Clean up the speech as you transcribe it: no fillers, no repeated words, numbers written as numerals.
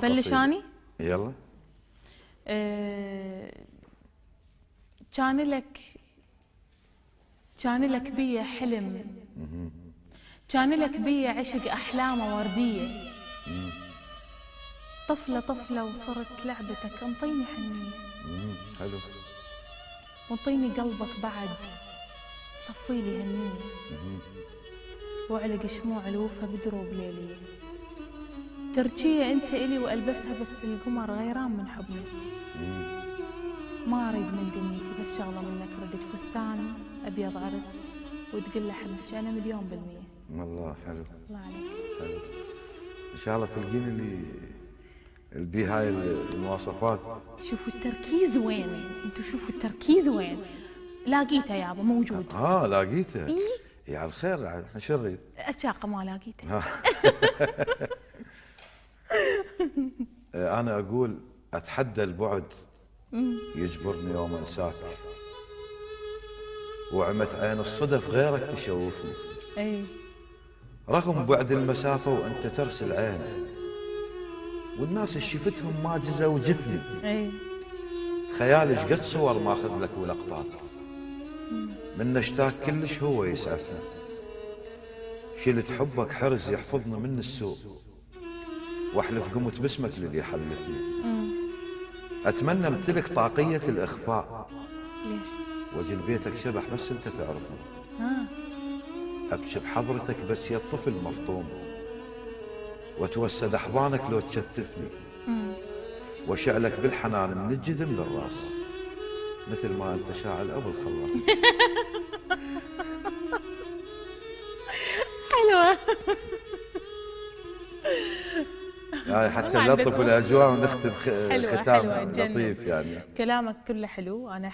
بلش اني؟ يلا. كان لك بيا حلم، كان لك بيا عشق أحلامه وردية، طفلة طفلة وصرت لعبتك، انطيني حنية، حلو، وانطيني قلبك بعد، صفي لي هنية، واعلق شموع الوفا بدروب ليلية، ترجية انت الي والبسها بس القمر غيران من حبنا، ما اريد من دنيتي بس شغله منك، ردت فستان ابيض عرس وتقول له حبك انا 1,000,000%. الله حلو. الله عليك. حلو، ان شاء الله تلقين اللي بيه هاي المواصفات. شوفوا التركيز وين، انتوا شوفوا التركيز وين. لاقيته يابا موجود. لاقيته. يا على الخير، احنا شو نريد؟ اتشاقه ما لاقيته. انا اقول اتحدى البعد يجبرني يوم انساك، وعمت عين الصدف غيرك تشوفني، اي رغم بعد المسافه وانت ترسل عين، والناس اللي شفتهم ما جزوا جفني، اي خيالي شقد صور ماخذ لك ولقطات، من اشتاق كلش هو يسعفني، شلت حبك حرز يحفظنا من السوء، واحلف قمت باسمك للي يحلفني، اتمنى امتلك طاقية الاخفاء، ليش؟ واجي بيتك شبح بس انت تعرفني، ابكي بحضرتك بس يا الطفل مفطوم، واتوسد احضانك لو تشتفني، واشعلك بالحنان من الجدم للراس، مثل ما انت شاعل ابو الخلاص. حلوه. يعني حتى نلطف الاجواء ونختم ختام حلوة لطيف يعني. كلامك كله حلو. انا